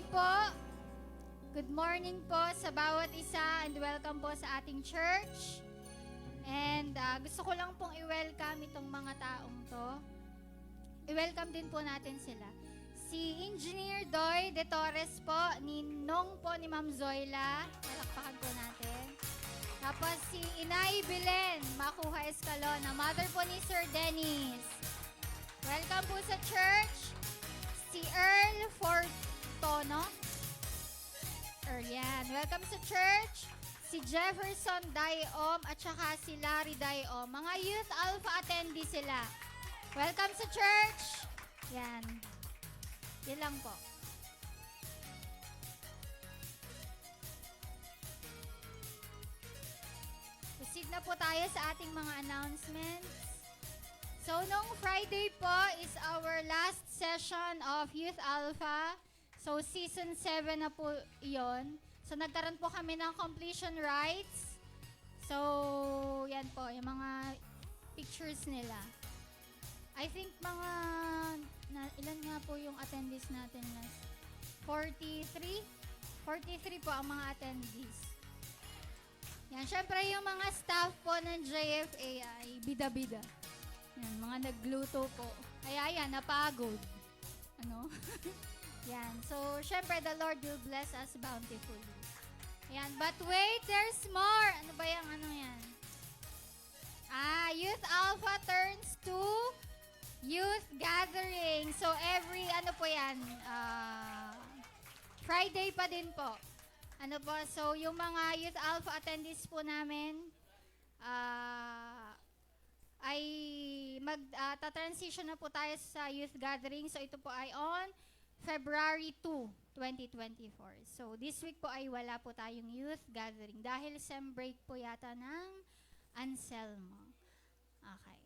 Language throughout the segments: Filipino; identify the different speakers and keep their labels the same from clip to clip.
Speaker 1: Friday po. Good morning po sa bawat isa and welcome po sa ating church. And gusto ko lang pong i-welcome itong mga taong to. I-welcome din po natin sila. Si Engineer Doy De Torres po, ninong po ni Ma'am Zoila. Palakpakan po natin. Tapos si Inay Belen Makuha Escalona, mother po ni Sir Dennis. Welcome po sa church. Si Earl Fortono. Yan. Welcome sa church. Si Jefferson Daiom at saka si Larry Daiom. Mga Youth Alpha attendee sila. Welcome sa church. Yan. Yan lang po. Proceed na po tayo sa ating mga announcements. So, nung Friday po is our last session of Youth Alpha. So, season 7 na po iyon. So, nagkaroon po kami ng completion rights. So, yan po, yung mga pictures nila. I think mga, ilan nga po yung attendees natin last? 43? 43 po ang mga attendees. Yan, syempre yung mga staff po ng JFA ay bida-bida. Yan, mga nagluto po. Ay, ayan, napagod. Ano? Yan. So, syempre, the Lord will bless us bountifully. Yan. But wait, there's more. Ano ba yung ano yan? Youth Alpha turns to Youth Gathering. So, every, ano po yan? Friday pa din po. Ano po? So, yung mga Youth Alpha attendees po namin, ay magta-transition na po tayo sa Youth Gathering. So, ito po ay on February 2, 2024. So, this week po ay wala po tayong youth gathering dahil sem break po yata ng Anselmo. Okay.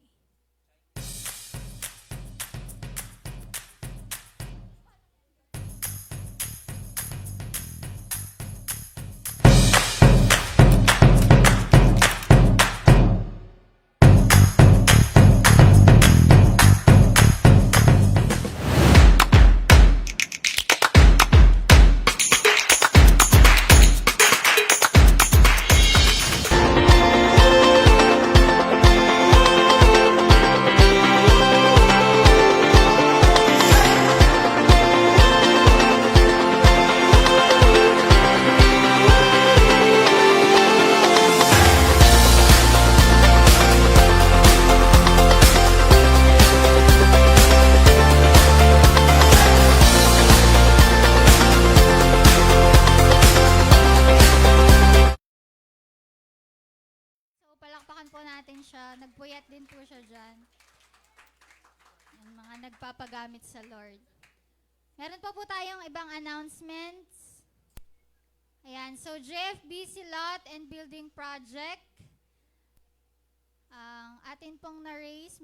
Speaker 1: Palakpakan po natin siya. Nagpuyat din po siya dyan. Yung mga nagpapagamit sa Lord. Meron pa po tayong ibang announcements. Ayan. So, JFBC Lot and Building Project. Ang atin pong na-raise.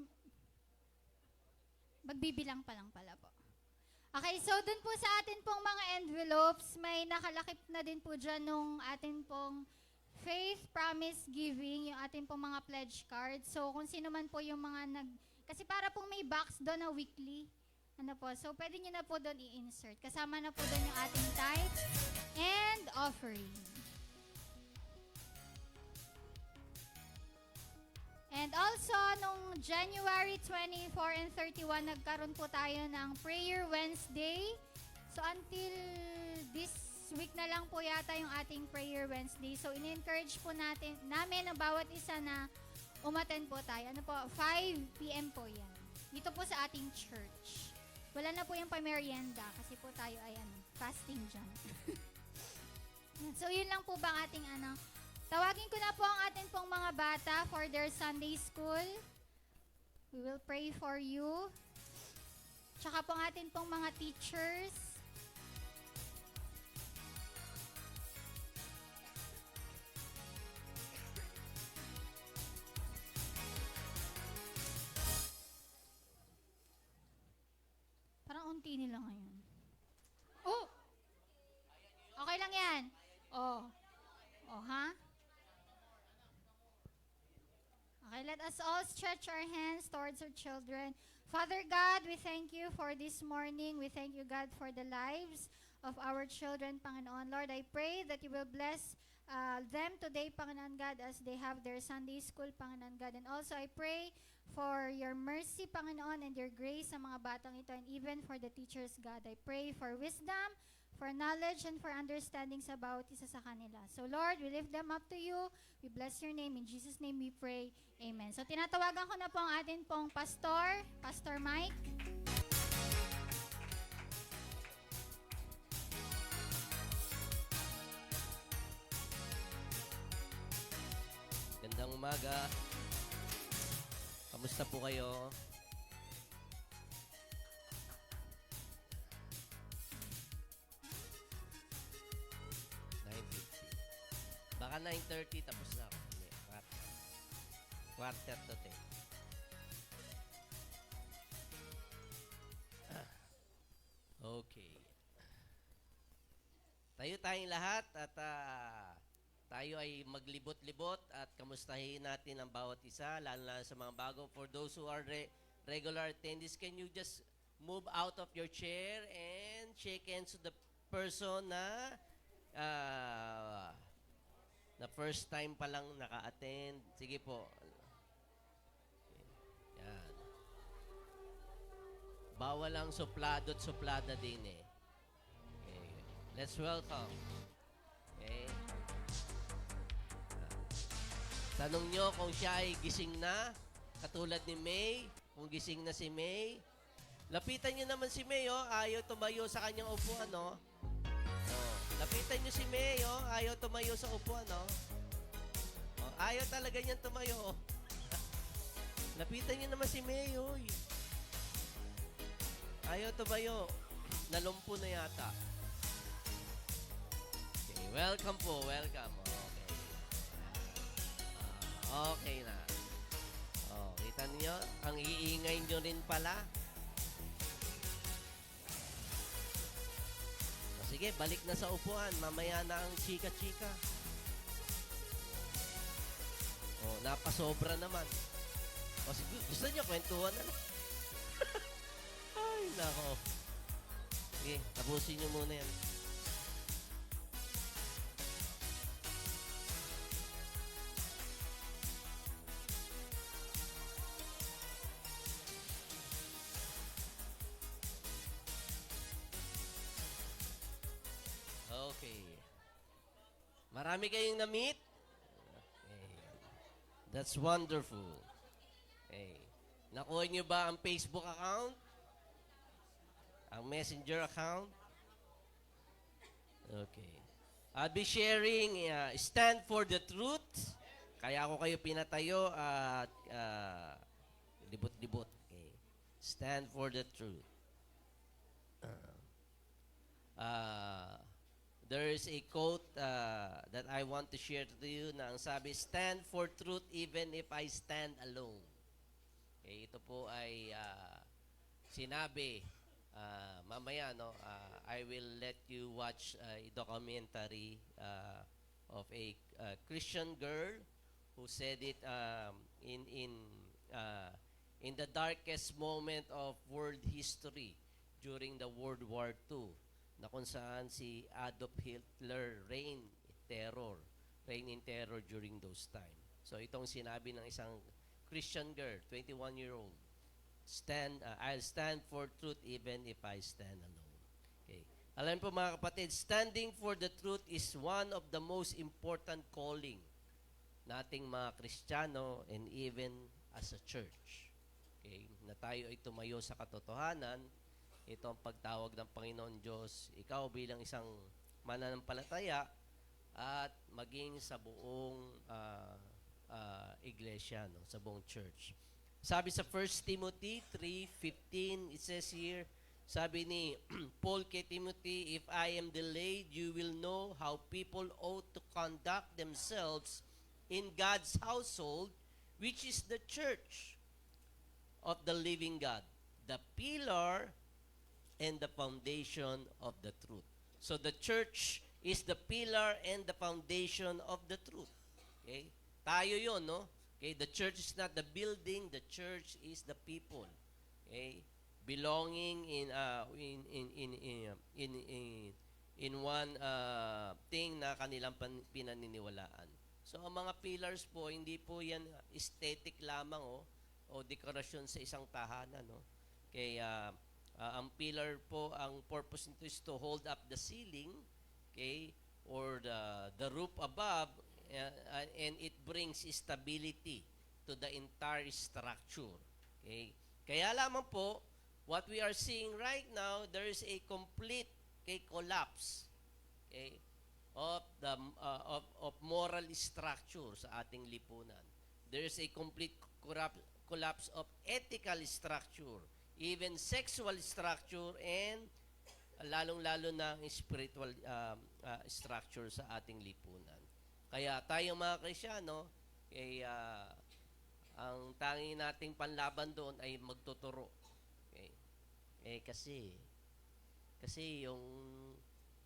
Speaker 1: Magbibilang pa lang pala po. Okay. So, dun po sa atin pong mga envelopes, may nakalakip na din po dyan nung atin pong Faith Promise Giving, yung ating pong mga pledge card. So, kung sino man po yung mga kasi para pong may box doon na weekly. Ano po, so pwede nyo na po doon i-insert. Kasama na po doon yung ating tithes and offering. And also, nung January 24 and 31, nagkaroon po tayo ng Prayer Wednesday. So, until this week na lang po yata yung ating Prayer Wednesday. So, in-encourage po namin ang bawat isa na umattend po tayo. Ano po, 5 p.m. po yan. Dito po sa ating church. Wala na po yung pamerienda kasi po tayo ay fasting dyan. So, yun lang po ba ang ating Tawagin ko na po ang ating pong mga bata for their Sunday school. We will pray for you. Tsaka po ang ating pong mga teachers. Unti nila ngayon. Oh! Okay lang yan. Oh. Oh, ha? Okay, let us all stretch our hands towards our children. Father God, we thank you for this morning. We thank you, God, for the lives of our children, Panginoon. Lord, I pray that you will bless them today, Panginoon God, as they have their Sunday school, Panginoon God. And also, I pray for your mercy, Panginoon, and your grace sa mga batang ito, and even for the teachers, God. I pray for wisdom, for knowledge, and for understanding sa bawat isa sa kanila. So, Lord, we lift them up to you. We bless your name. In Jesus' name we pray. Amen. So, tinatawagan ko na po ang atin pong pastor, Pastor Mike.
Speaker 2: Gandang umaga. Kamusta po kayo? Baka 9:30 tapos na ako. Quarter to 10. Okay. Tayo tayong lahat at tayo ay maglibot-libot at kamustahin natin ang bawat isa, lalo na sa mga bago. For those who are regular attendees, can you just move out of your chair and shake hands to the person na first time pa lang naka-attend? Sige po. Yan. Bawal ang suplado at suplada din eh. Okay. Let's welcome. Okay. Tanong nyo kung siya ay gising na, katulad ni May, kung gising na si May. Lapitan nyo naman si May, oh. Ayaw tumayo sa kanyang upuan, oh. Oh. Lapitan nyo si May, oh. Ayaw tumayo sa upuan, oh. Oh. Ayaw talaga niyan tumayo, oh. Lapitan nyo naman si May, oh. Ayaw tumayo. Nalumpo na yata. Okay, welcome po, welcome. Okay na. Oh, kita niyo, ang iingay nyo rin pala. O, sige, balik na sa upuan. Mamaya na ang chika-chika. Oh, napasobra naman. O, gusto niyo, kwentuhan na lang. Ay, nako. Sige, tapusin niyo muna yan. Okay. Marami kayong na-meet? Okay. That's wonderful. Okay. Nakuha niyo ba ang Facebook account? Ang Messenger account? Okay. I'll be sharing Stand for the Truth. Kaya ako kayo pinatayo at libot-libot. Okay. Stand for the Truth. There is a quote that I want to share to you na ang sabi, stand for truth even if I stand alone. Okay, ito po ay sinabi mamaya, no? I will let you watch a documentary of a Christian girl who said it in the darkest moment of world history during the World War II, na kung saan si Adolf Hitler reign in terror during those time. So itong sinabi ng isang Christian girl, 21-year-old, I'll stand for truth even if I stand alone. Okay. Alam po mga kapatid, standing for the truth is one of the most important calling nating mga Kristiyano and even as a church. Okay, na tayo ay tumayo sa katotohanan. Ito ang pagtawag ng Panginoon Diyos, ikaw bilang isang mananampalataya at maging sa buong iglesia, no? Sa buong church. Sabi sa 1 Timothy 3:15, it says here, sabi ni Paul kay Timothy, if I am delayed, you will know how people ought to conduct themselves in God's household, which is the church of the living God, the pillar and the foundation of the truth. So the church is the pillar and the foundation of the truth. Okay? Tayo yun, no? Okay, the church is not the building, the church is the people. Okay? Belonging in one thing na kanilang pinaniniwalaan. So ang mga pillars po, hindi po yan aesthetic lamang o dekorasyon sa isang tahanan. No? Kaya ang pillar po, ang purpose nito is to hold up the ceiling, okay, or the roof above, and it brings stability to the entire structure. Okay? Kaya lamang po, what we are seeing right now, there is a complete collapse, okay, of the of moral structure sa ating lipunan. There is a complete collapse of ethical structure, even sexual structure, and lalong-lalo na ang spiritual structure sa ating lipunan. Kaya tayong mga Kristyano, ang tanging nating panlaban doon ay magtuturo. Okay? Kasi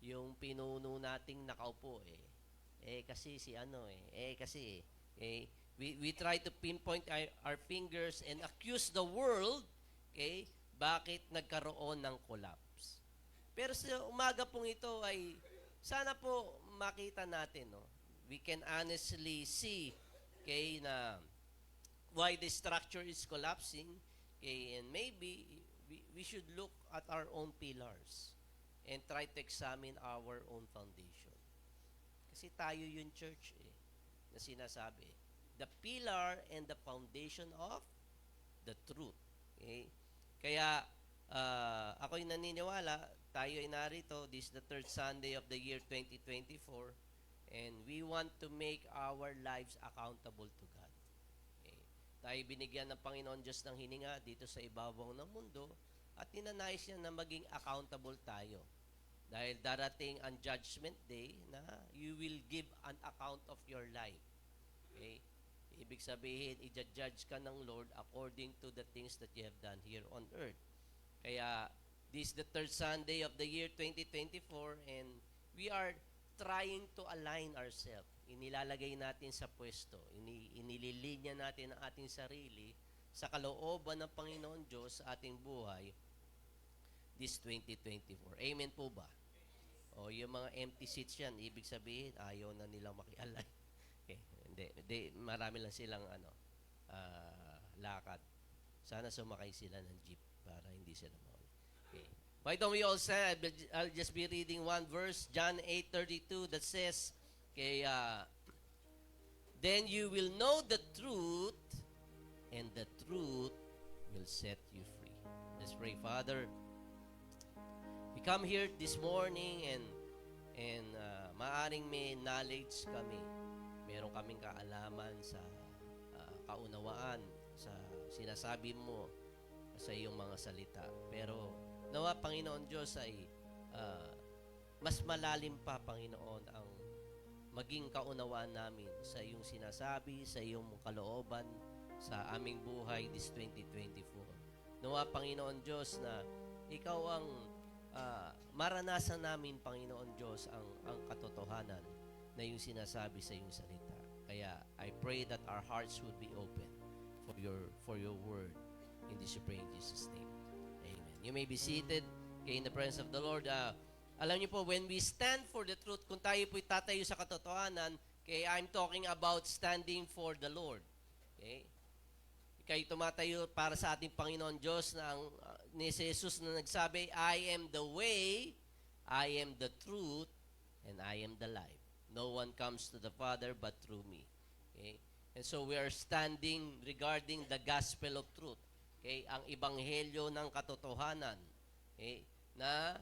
Speaker 2: yung pinuno nating nakaupo kasi we try to pinpoint our fingers and accuse the world, okay, bakit nagkaroon ng collapse. Pero sa umaga pong ito ay sana po makita natin, no? We can honestly see, okay, na why the structure is collapsing, okay, and maybe we should look at our own pillars and try to examine our own foundation. Kasi tayo yung church na sinasabi. The pillar and the foundation of the truth. Okay? Kaya ako'y naniniwala, tayo ay narito, this is the third Sunday of the year 2024, and we want to make our lives accountable to God. Okay? Tayo binigyan ng Panginoon Diyos ng hininga dito sa ibabaw ng mundo, at ninanais niya na maging accountable tayo. Dahil darating ang judgment day na you will give an account of your life. Okay? Ibig sabihin, i-judge ka ng Lord according to the things that you have done here on earth. Kaya, this is the third Sunday of the year 2024, and we are trying to align ourselves. Inilalagay natin sa pwesto. Inililinya natin ang ating sarili sa kalooban ng Panginoon Diyos sa ating buhay this 2024. Amen po ba? O yung mga empty seats yan, ibig sabihin, ayaw na nilang makialay. Okay. Hindi, marami lang silang lakad. Sana sumakay sila ng jeep para hindi sila mawala. Okay. Why don't we all say, I'll just be reading one verse, John 8:32, that says, okay, then you will know the truth, and the truth will set you free. Let's pray. Father, we come here this morning and maaring may knowledge kami. Meron kaming kaalaman sa kaunawaan sa sinasabi mo sa iyong mga salita. Pero nawa, Panginoon Diyos, ay mas malalim pa, Panginoon, ang maging kaunawaan namin sa iyong sinasabi, sa iyong kalooban, sa aming buhay this 2024. Nawa, Panginoon Diyos, na ikaw ang maranasan namin, Panginoon Diyos, ang katotohanan na yung sinasabi sa iyong salita. Kaya I pray that our hearts would be open for your word in this praying Jesus' name. Amen. You may be seated in the presence of the Lord. Alam niyo po, when we stand for the truth, kung tayo po'y tatayo sa katotohanan, okay, I'm talking about standing for the Lord. Okay? Kayo tumatayo para sa ating Panginoon Diyos na ni Jesus na nagsabi, I am the way, I am the truth, and I am the life. No one comes to the Father but through me. Okay? And so we are standing regarding the gospel of truth. Okay? Ang ebanghelyo ng katotohanan. Okay? Na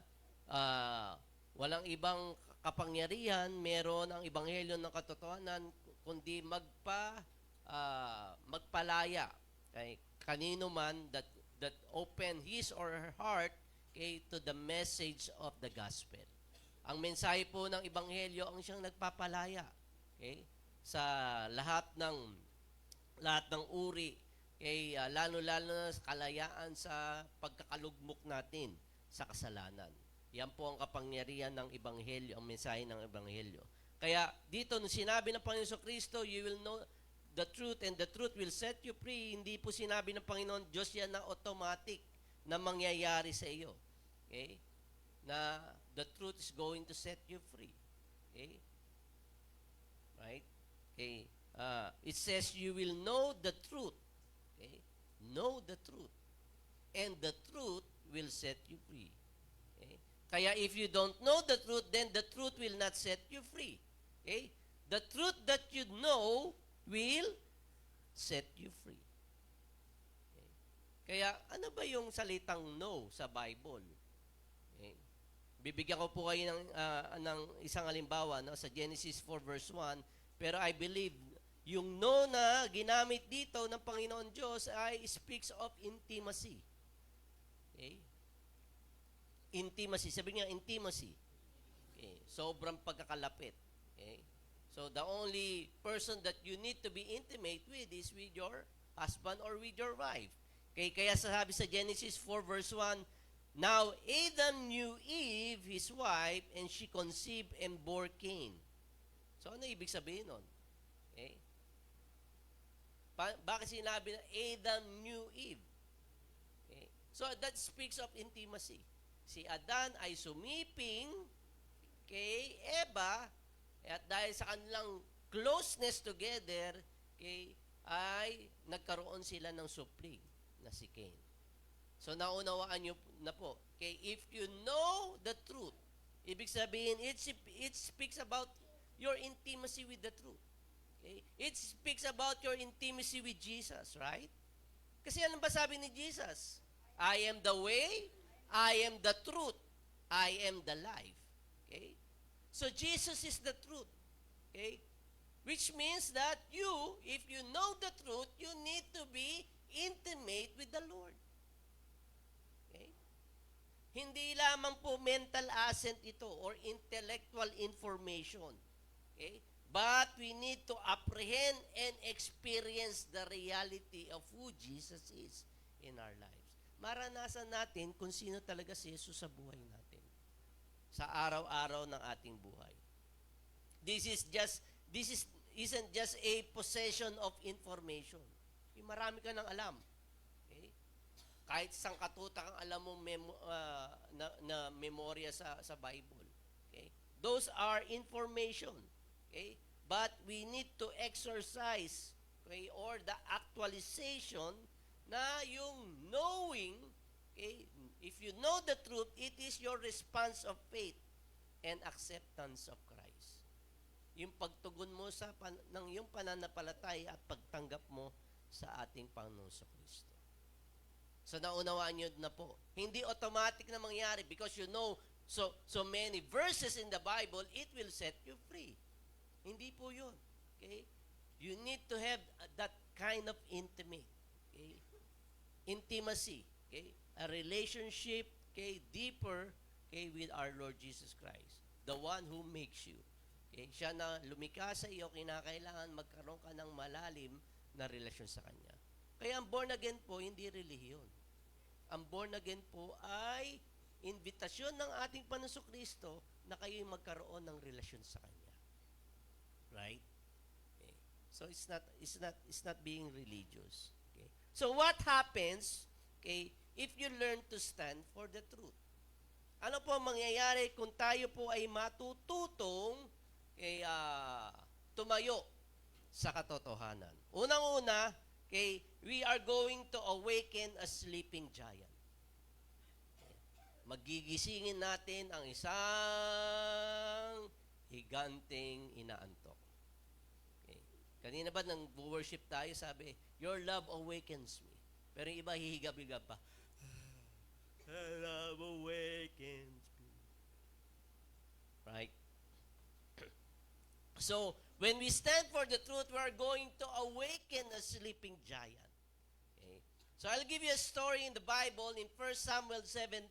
Speaker 2: walang ibang kapangyarihan, meron ang ebanghelyo ng katotohanan, kundi magpalaya. Okay? Kanino man that open his or her heart, okay, to the message of the gospel. Ang mensahe po ng ebanghelyo ang siyang nagpapalaya, okay, sa lahat ng uri, okay, lalo-lalo na kalayaan sa pagkakalugmok natin sa kasalanan. Yan po ang kapangyarihan ng ebanghelyo, ang mensahe ng ebanghelyo. Kaya dito nung sinabi ng Panginoon Kristo, you will know the truth and the truth will set you free, hindi po sinabi ng Panginoon Diyos yan na automatic na mangyayari sa iyo. Okay? Na the truth is going to set you free. Okay? Right? Okay. It says you will know the truth. Okay? Know the truth. And the truth will set you free. Okay? Kaya if you don't know the truth, then the truth will not set you free. Okay? The truth that you know will set you free. Okay? Kaya ano ba yung salitang know sa Bible? Okay? Bibigyan ko po kayo ng isang halimbawa, no, sa Genesis 4 verse 1, pero I believe yung know na ginamit dito ng Panginoon Diyos ay speaks of intimacy. Okay? Intimacy. Sabi niya, intimacy. Okay? Sobrang pagkakalapit. Okay? So, the only person that you need to be intimate with is with your husband or with your wife. Okay? Kaya sabi sa Genesis 4 verse 1, now Adam knew Eve, his wife, and she conceived and bore Cain. So, ano ibig sabihin nun? Okay? Bakit sinabi na Adam knew Eve? Okay? So, that speaks of intimacy. Si Adan ay sumiping kay Eva, at dahil sa kanilang closeness together, okay, ay nagkaroon sila ng supling na si Cain. So, naunawaan nyo na po. Okay, if you know the truth, ibig sabihin, it speaks about your intimacy with the truth. Okay? It speaks about your intimacy with Jesus, right? Kasi ano ba sabi ni Jesus? I am the way, I am the truth, I am the life. Okay? So Jesus is the truth. Okay? Which means that you, if you know the truth, you need to be intimate with the Lord. Okay? Hindi lamang po mental assent ito or intellectual information. Okay? But we need to apprehend and experience the reality of who Jesus is in our lives. Maranasan natin kung sino talaga si Jesus sa buhay natin. Sa araw-araw ng ating buhay. This isn't just a possession of information. Marami ka nang alam. Okay? Kahit isang katutak ang alam mo na memorya sa Bible. Okay? Those are information. Okay? But we need to exercise, okay, or the actualization na yung knowing, okay, if you know the truth, it is your response of faith and acceptance of Christ. Yung pagtugon mo ng iyong pananampalataya at pagtanggap mo sa ating Panginoon sa Kristo. So naunawaan nyo na po. Hindi automatic na mangyari because you know so many verses in the Bible, it will set you free. Hindi po yun. Okay? You need to have that kind of intimate. Okay? Intimacy. Okay? A relationship, okay, deeper, okay, with our Lord Jesus Christ. The one who makes you. Okay? Siya na lumikha sa iyo, kinakailangan magkaroon ka ng malalim na relasyon sa Kanya. Kaya ang born again po, hindi relihiyon. Ang born again po ay invitasyon ng ating Panginoon Kristo na kayo'y magkaroon ng relasyon sa Kanya. Right? Okay. So it's not being religious. Okay. So what happens, okay, if you learn to stand for the truth? Ano po mangyayari kung tayo po ay matututong tumayo sa katotohanan? Unang-una, okay, we are going to awaken a sleeping giant. Okay. Magigisingin natin ang isang higanteng inaantok. Okay. Kanina ba nang worship tayo, sabi, your love awakens me. Pero yung iba hihigab-higab pa. Love awakens me. Right? So, when we stand for the truth, we are going to awaken a sleeping giant. Okay? So, I'll give you a story in the Bible in 1 Samuel 17.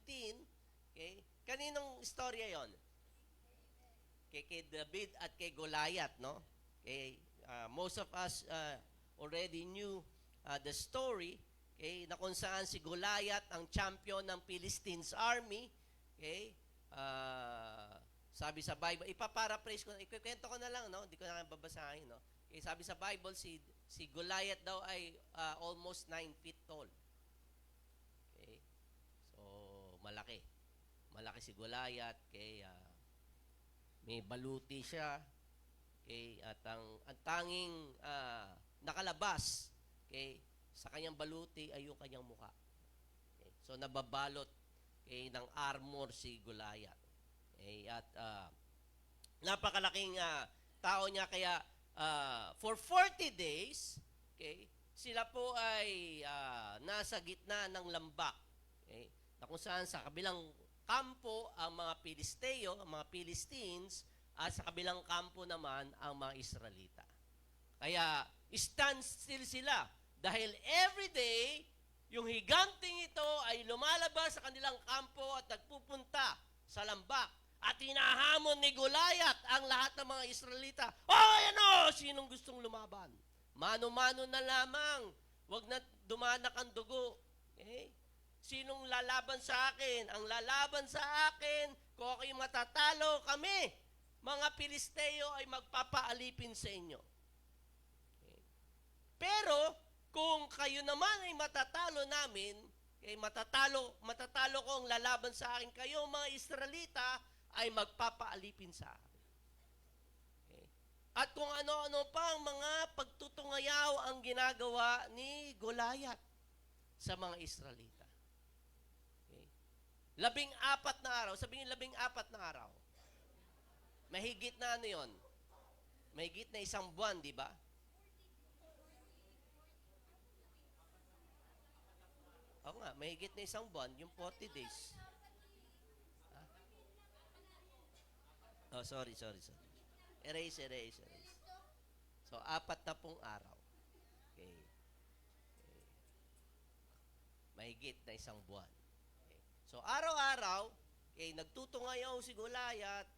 Speaker 2: Okay? Kaninong istorya yon? Kay David at kay Goliath, no? Okay? Most of us already knew the story, okay, na kung saan si Goliath ang champion ng Philistines army, okay? Sabi sa Bible, ipaparaphrase ko, ikukwento ko na lang, no? Hindi ko na babasahin, no? Okay, sabi sa Bible, si Goliath daw ay almost 9 feet tall. Okay? So, malaki. malaki si Goliath, okay, may baluti siya, okay, at ang tanging nakalabas, okay, sa kanyang baluti ay yung kanyang muka. Okay? So nababalot, okay, ng armor si Goliath. Okay? At napakalaking tao niya, kaya for 40 days, okay, sila po ay nasa gitna ng lambak. Okay? Na kung saan sa kabilang kampo ang mga Pilisteo, ang mga Philistines, at sa kabilang kampo naman ang mga Israelita. Kaya stand still sila dahil every day yung higanting ito ay lumalabas sa kanilang kampo at nagpupunta sa lambak at hinahamon ni Goliath ang lahat ng mga Israelita. Ano? Sinong gustong lumaban? Mano-mano na lamang. Huwag na dumanak ang dugo. Okay? Sinong lalaban sa akin? Ang lalaban sa akin, kung ako'y matatalo, kami, mga Pilisteo, ay magpapaalipin sa inyo. Okay? Pero, kung kayo naman ay matatalo namin, okay, matatalo ko ang lalaban sa akin, kayo, mga Israelita, ay magpapaalipin sa akin. Okay? At kung ano-ano pang mga pagtutungayaw ang ginagawa ni Goliath sa mga Israelita. 14 na araw. Sabihin 14 na araw. Mahigit na ano yun? Mahigit na isang buwan, di ba? Oo nga, mahigit na isang buwan, yung 40 days. Sorry. Erase. So, 40 araw. Okay. Mahigit na isang buwan. So, araw-araw, nagtutungayaw si Goliath,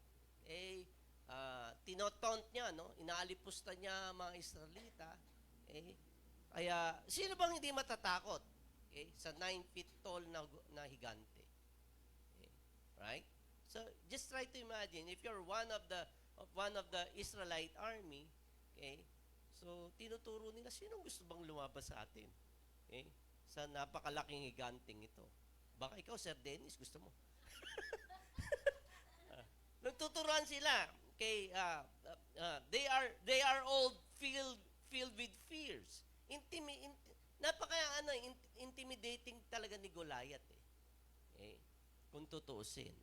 Speaker 2: tinotaunt niya, no? Inaalipusta niya mga Israelita. Kaya, sino bang hindi matatakot? Sa 9 feet tall na higante. Right? So, just try to imagine, if you're one of the Israelite army, so, tinuturo nila, sino gusto bang lumabas sa atin? Sa napakalaking higanting ito. Baka ikaw, Sir Dennis, gusto mo. Nagtuturuan sila. Okay, they are all filled with fears. Intimidating talaga ni Goliath. Kung tutuusin.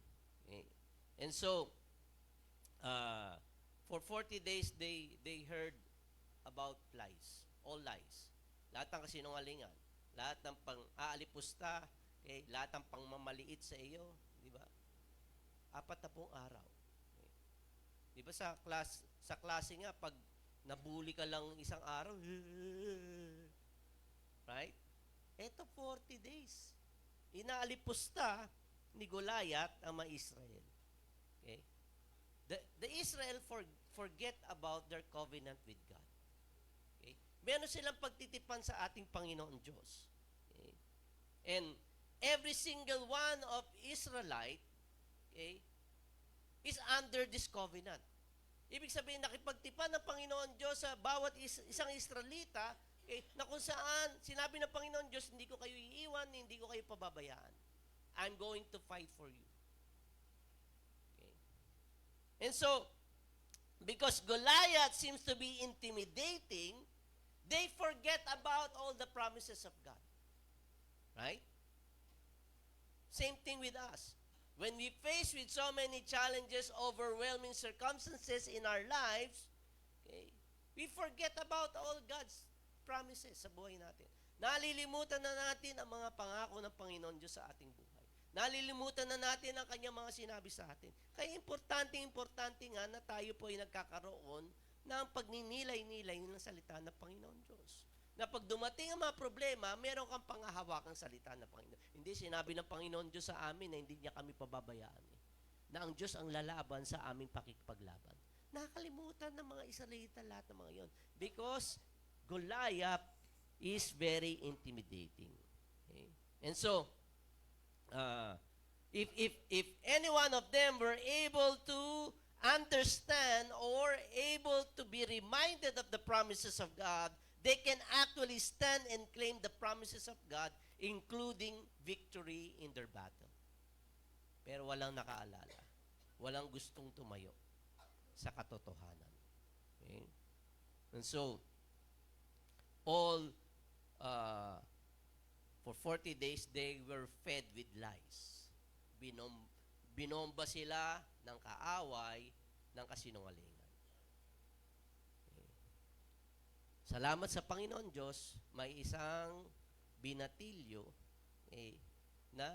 Speaker 2: And so, for 40 days, they heard about lies. All lies. Lahat ng kasinungalingan. Lahat ng pang-aalipusta. Lahat ng pangmamaliit sa iyo, di ba? 40 araw. Di ba sa klase nga, pag nabuli ka lang isang araw, right? Ito 40 days. Inaalipusta ni Goliath ang mga Israel. Okay? The Israel forget about their covenant with God. Okay? Meron silang pagtitipan sa ating Panginoon Diyos. Okay? And every single one of Israelite, is under this covenant. Ibig sabihin, nakipagtipan ng Panginoon Diyos sa bawat isang Israelita, na kung saan sinabi ng Panginoon Diyos, hindi ko kayo iiwan, hindi ko kayo pababayaan. I'm going to fight for you. Okay. And so, because Goliath seems to be intimidating, they forget about all the promises of God. Right? Same thing with us. When we face with so many challenges, overwhelming circumstances in our lives, we forget about all God's promises sa buhay natin. Nalilimutan na natin ang mga pangako ng Panginoon Diyos sa ating buhay. Nalilimutan na natin ang kanyang mga sinabi sa atin. Kaya importante nga na tayo po ay nagkakaroon ng pagninilay-nilay ng salita ng Panginoon Diyos. Na pag dumating ang mga problema, meron kang pangahawakang salita ng Panginoon. Hindi sinabi ng Panginoon Diyos sa amin na hindi niya kami pababayaan. Na ang Diyos ang lalaban sa aming pakikipaglaban. Nakakalimutan ng mga Israelita lahat ng mga yon. Because Goliath is very intimidating. Okay? And so, if any one of them were able to understand or able to be reminded of the promises of God, they can actually stand and claim the promises of God, including victory in their battle. pero walang nakaalala. Walang gustong tumayo sa katotohanan. Okay? And so, all for 40 days, they were fed with lies. Binomba sila ng kaaway, ng kasinungalingan. Okay. Salamat sa Panginoon Diyos, may isang binatilyo na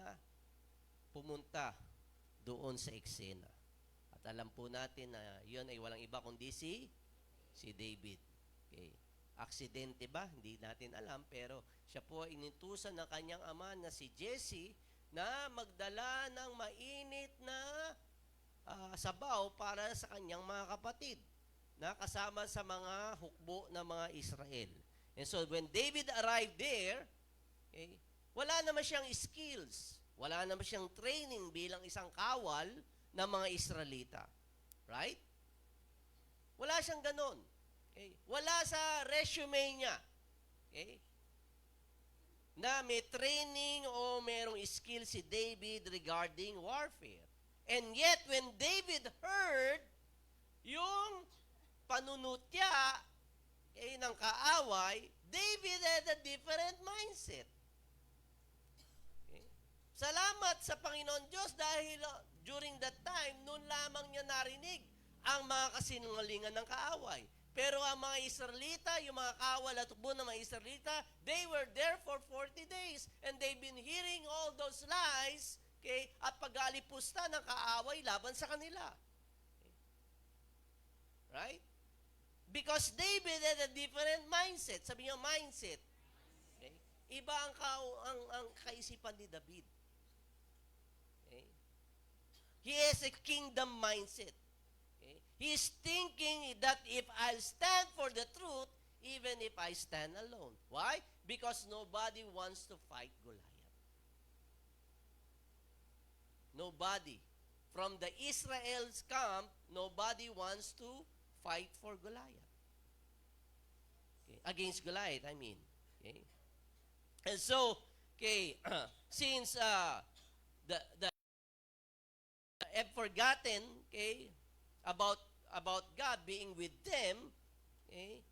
Speaker 2: pumunta doon sa eksena. At alam po natin na yun ay walang iba kundi si David. Okay. Aksidente ba? Hindi natin alam, pero siya po ay inintusan ng kanyang ama na si Jesse na magdala ng mainit na sabaw para sa kanyang mga kapatid na kasama sa mga hukbo ng mga Israel. And so when David arrived there, okay, wala naman siyang skills, wala naman siyang training bilang isang kawal ng mga Israelita. Right? Wala siyang ganon. Okay? Wala sa resume niya. Okay? Na may training o merong skill si David regarding warfare. And yet, when David heard yung panunutya ng kaaway, David had a different mindset. Okay? Salamat sa Panginoon Diyos dahil during that time, noon lamang niya narinig ang mga kasinungalingan ng kaaway. Pero ang mga Israelita, yung mga kawal at hukbo ng mga Israelita, they were there for 40 days and they've been hearing all those lies, okay, at pag-alipusta ng kaaway laban sa kanila. Okay. Right? Because David had a different mindset. Sabi niya, mindset. Okay? Iba ang kaisipan ni David. Okay? He has a kingdom mindset. He's thinking that if I'll stand for the truth, even if I stand alone. Why? Because nobody wants to fight Goliath. Nobody. From the Israel's camp, nobody wants to fight for Goliath. Okay. Against Goliath, I mean. Okay. And so, okay, since the have forgotten, okay, about God being with them, okay,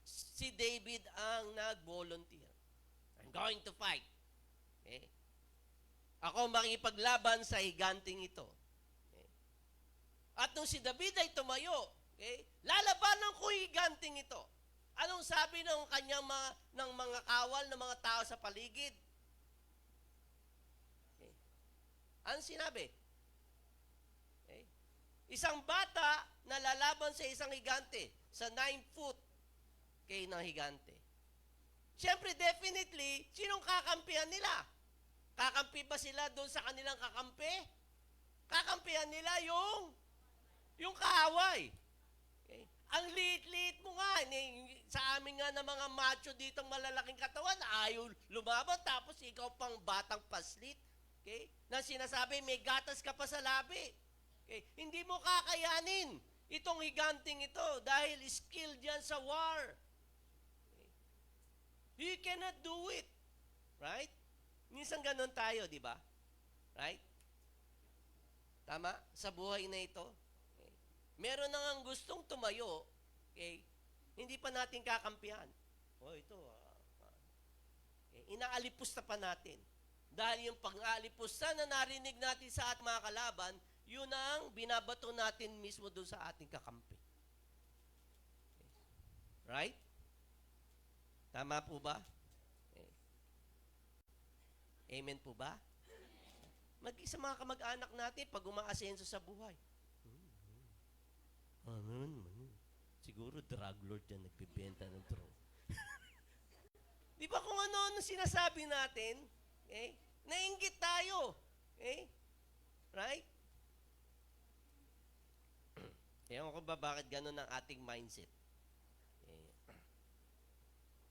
Speaker 2: si David ang nag-volunteer. I'm going to fight. Okay? Ako makipaglaban sa higanting ito. Okay? At nung si David ay tumayo, okay, lalabanan ko higanting ito. Anong sabi ng kanyang ng mga kawal, ng mga tao sa paligid? Okay. Anong sinabi? Isang bata na lalaban sa isang higante, sa 9 foot ng higante. Siyempre, definitely, sinong kakampihan nila? Kakampi ba sila doon sa kanilang kakampi? Kakampihan nila yung kaaway. Okay? Ang liit-liit mo nga. Sa amin nga na mga macho ditong malalaking katawan, ayaw lumaban, tapos ikaw pang batang paslit. Okay? Na sinasabi, may gatas ka pa sa labi. Okay. Hindi mo kakayanin itong higanting ito dahil skilled yan sa war. Okay. You cannot do it. Right? Minsan ganun tayo, di ba? Right? Tama? Sa buhay na ito. Okay. Meron na nga gustong tumayo, okay, hindi pa natin kakampihan. Ito, okay. Inaalipusta pa natin. Dahil yung pang-aalipusta na narinig natin sa ating mga kalaban, yun ang binabato natin mismo doon sa ating kakampi. Okay. Right? Tama po ba? Okay. Amen po ba? Sa mga kamag-anak natin, pag umaasenso sa buhay, siguro drug lord yan, nagbibenta ng drug. Di ba kung ano sinasabi natin? Okay? Nainggit tayo. Okay? Right? Ewan ko ba bakit gano'n ang ating mindset. Okay.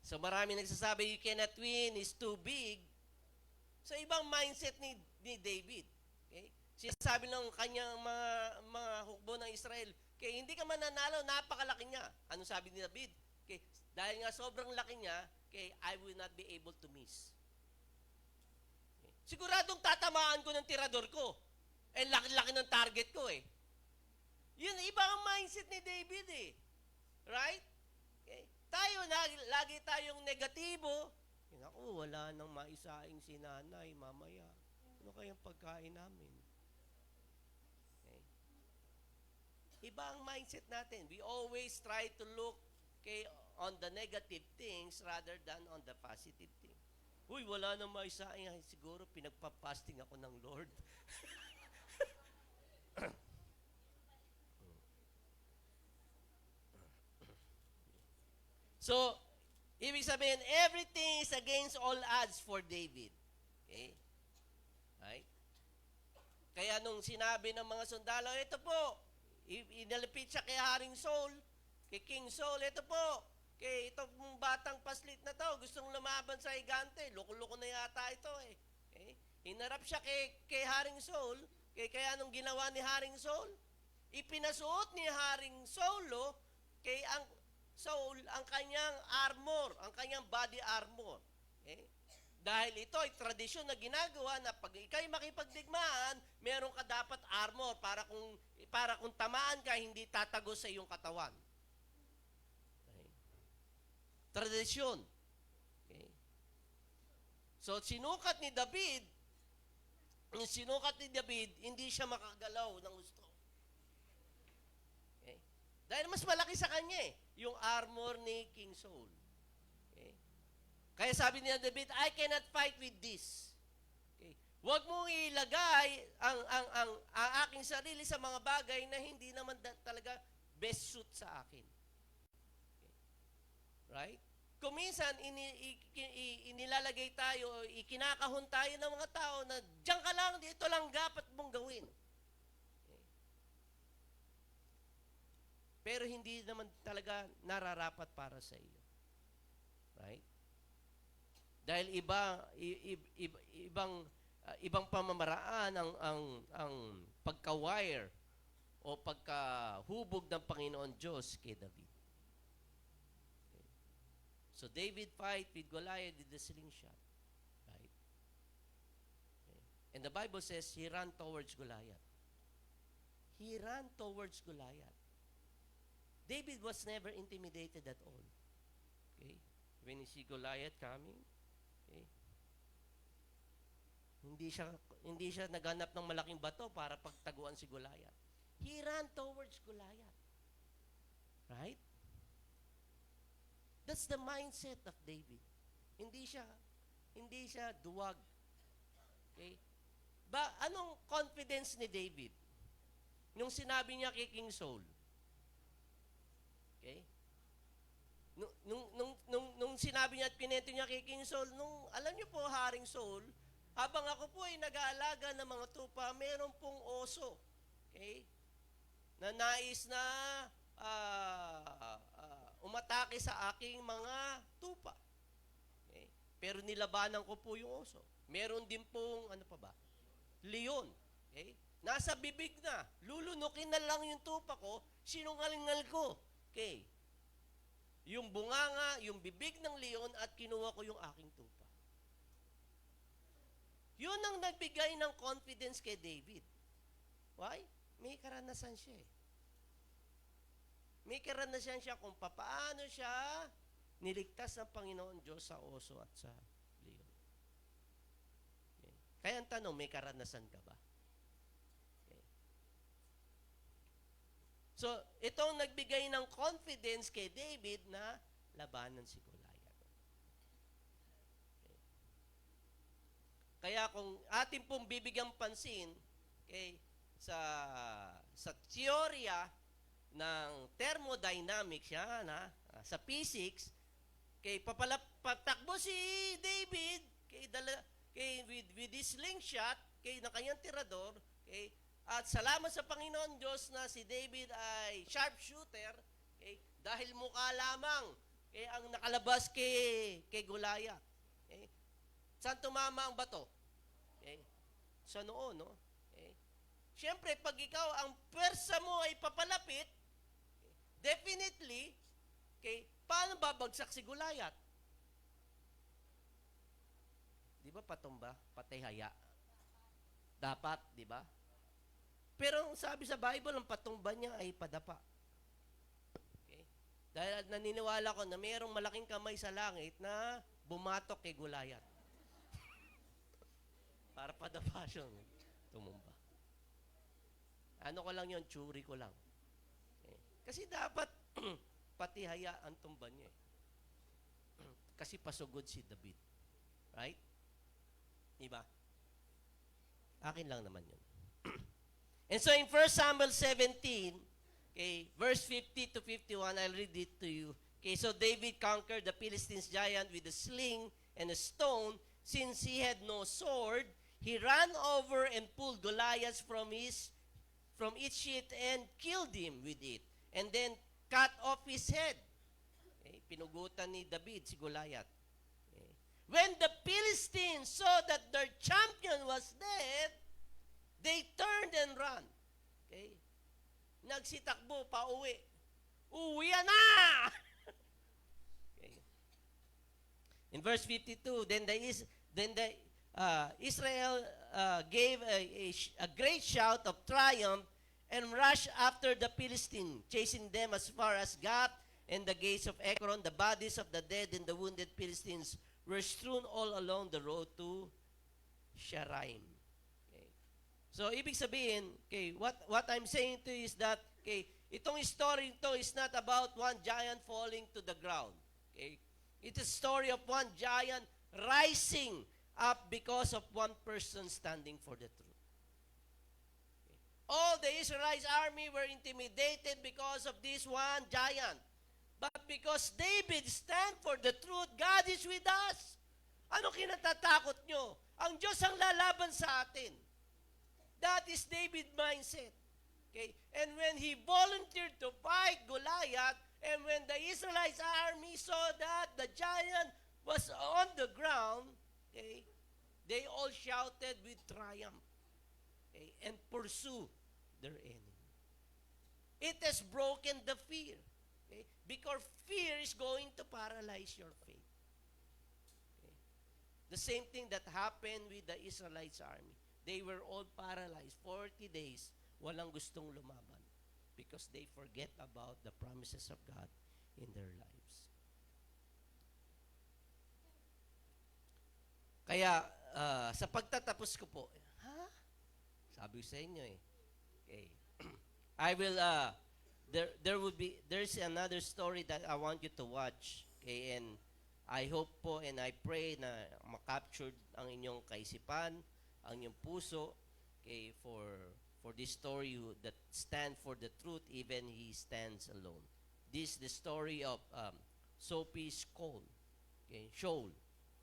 Speaker 2: So marami nagsasabi, you cannot win, it's too big. So ibang mindset ni David. Okay? Sinasabi ng kanyang mga hukbo ng Israel, okay, hindi ka mananalo, napakalaki niya. Anong sabi ni David? Okay, dahil nga sobrang laki niya, okay, I will not be able to miss. Okay. Siguradong tatamaan ko ng tirador ko. Eh, laki-laki ng target ko eh. Yun, iba ang mindset ni David eh. Right? Okay. Tayo, lagi tayong negatibo. Naku, wala nang maisaing si nanay mamaya. Ano kayang pagkain namin? Okay. Iba ang mindset natin. We always try to look on the negative things rather than on the positive things. Uy, wala nang maisaing. Siguro pinagpa-fasting ako ng Lord. So, ibig sabihin, everything is against all odds for David. Okay? Right? Kaya nung sinabi ng mga sundalo, ito po, inalapit siya kay Haring Saul, kay King Saul, ito po, kay itong batang paslit na to, gustong lumaban sa higante, loko-loko na yata ito eh. Okay? Hinarap siya kay Haring Saul, kaya nung ginawa ni Haring Saul, ipinasuot ni Haring Saul, kay ang Saul ang kanyang armor, ang kanyang body armor. Okay? Dahil ito ay tradisyon na ginagawa na pag ikay makipagdigmaan, meron ka dapat armor para kung tamaan ka, hindi tatagos sa iyong katawan. Okay? Tradisyon. Okay? So, sinukat ni David, hindi siya makagalaw ng gusto. Okay? Dahil mas malaki sa kanya yung armor ni King Saul. Okay? Kaya sabi niya David, I cannot fight with this. Okay? Huwag mong ilagay ang aking sarili sa mga bagay na hindi naman talaga best suit sa akin. Okay? Right? Kung minsan, inilalagay tayo, ikinakahon tayo ng mga tao na diyan ka lang, dito lang dapat mong gawin. Pero hindi naman talaga nararapat para sa iyo. Right? Dahil ibang pamamaraan ang pagka-wire o pagkahubog ng Panginoon Diyos kay David. Okay. So David fight with Goliath with the slingshot. Right? Okay. And the Bible says he ran towards Goliath. He ran towards Goliath. David was never intimidated at all. Okay? When he see Goliath coming, okay? Hindi siya naghanap ng malaking bato para pagtaguan si Goliath. He ran towards Goliath. Right? That's the mindset of David. Hindi siya duwag. Okay? Anong confidence ni David? Nung sinabi niya kay King Saul, okay? Nung sinabi niya at pinento niya kay King Saul, alam niyo po, Haring Saul, habang ako po ay nag-aalaga ng mga tupa, meron pong oso, okay? Na nais na umatake sa aking mga tupa. Okay? Pero nilabanan ko po yung oso. Meron din pong, leon. Okay? Nasa bibig na. Lulunukin na lang yung tupa ko, sinungalingal ko. Okay. Yung bunganga, yung bibig ng leon at kinuha ko yung aking tupa. Yun ang nagbigay ng confidence kay David. Why? May karanasan siya eh. May karanasan siya kung paano siya niligtas ng Panginoon Diyos sa oso at sa leon. Okay. Kaya ang tanong, may karanasan ka ba? So, itong nagbigay ng confidence kay David na labanan si Goliath. Okay. Kaya kung atin pong bibigyang pansin sa teorya ng thermodynamics sa physics, patakbo si David with his slingshot na kanyang tirador, at salamat sa Panginoon Diyos na si David ay sharpshooter, dahil mukha lamang ang nakalabas kay Goliath. Saan tumama ang bato? Sa noo, no? Siyempre, pag ikaw ang pwersa mo ay papalapit, definitely, paano babagsak si Goliath? Di ba patumba? Patihaya. Dapat, di ba? Pero sabi sa Bible, ang patumba niya ay padapa. Okay? Dahil naniniwala ko na mayroong malaking kamay sa langit na bumatok kay Goliath. Para padapa siya. Tumumba. Ano ko lang yun, tsuri ko lang. Okay? Kasi dapat patihaya ang tumba niya. Kasi pasugod si David. Right? Diba? Akin lang naman yun. And so in 1 Samuel 17, okay, verse 50 to 51, I'll read it to you. Okay, so David conquered the Philistines giant with a sling and a stone. Since he had no sword, he ran over and pulled Goliath from its sheath and killed him with it. And then cut off his head. Okay, pinugutan ni David si Goliath. Okay. When the Philistines saw that their champion was dead, they turned and ran. Okay? Nagsitakbo pa uwi. Uwi na! Okay. In verse 52, then Israel gave a great shout of triumph and rushed after the Philistines, chasing them as far as Gath and the gates of Ekron. The bodies of the dead and the wounded Philistines were strewn all along the road to Sharaim. Okay. So, ibig sabihin, okay, what I'm saying to you is that, okay, itong story ito is not about one giant falling to the ground. Okay? It is a story of one giant rising up because of one person standing for the truth. Okay. All the Israelites' army were intimidated because of this one giant. But because David stand for the truth, God is with us. Ano kinatatakot nyo? Ang Diyos ang lalaban sa atin. That is David's mindset. Okay? And when he volunteered to fight Goliath, and when the Israelites' army saw that the giant was on the ground, okay, they all shouted with triumph, okay, and pursue their enemy. It has broken the fear. Okay? Because fear is going to paralyze your faith. Okay? The same thing that happened with the Israelites' army. They were all paralyzed. 40 days, walang gustong lumaban because they forget about the promises of God in their lives. Kaya, sa pagtatapos ko po, sabi ko sa inyo okay, I will, there's another story that I want you to watch, okay, and I hope po and I pray na makaptured ang inyong kaisipan, ang inyong puso, okay, for this story that stand for the truth, even he stands alone. This is the story of Sophie Scholl, okay, Scholl.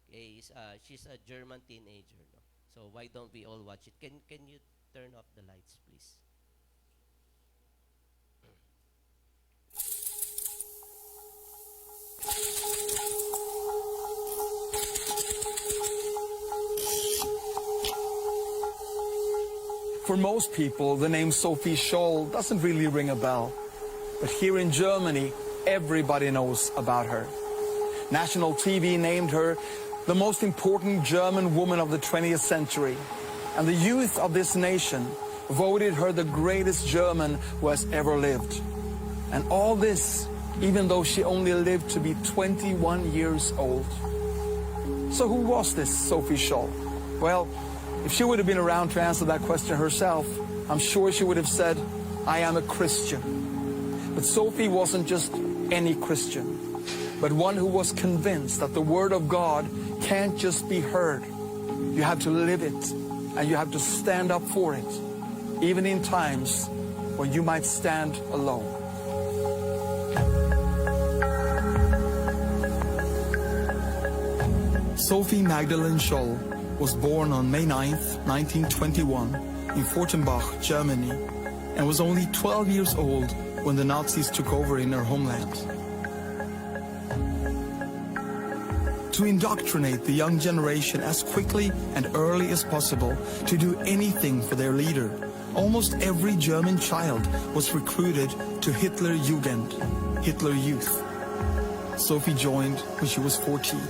Speaker 2: Okay, she's a German teenager. No? So why don't we all watch it? Can you turn off the lights, please?
Speaker 3: For most people, the name Sophie Scholl doesn't really ring a bell. But here in Germany, everybody knows about her. National TV named her the most important German woman of the 20th century. And the youth of this nation voted her the greatest German who has ever lived. And all this, even though she only lived to be 21 years old. So who was this Sophie Scholl? Well, if she would have been around to answer that question herself, I'm sure she would have said, I am a Christian. But Sophie wasn't just any Christian, but one who was convinced that the Word of God can't just be heard. You have to live it, and you have to stand up for it, even in times when you might stand alone. Sophie Magdalene Scholl was born on May 9th, 1921 in Fortenbach, Germany, and was only 12 years old when the Nazis took over in her homeland. To indoctrinate the young generation as quickly and early as possible to do anything for their leader, almost every German child was recruited to Hitler Jugend, Hitler Youth. Sophie joined when she was 14.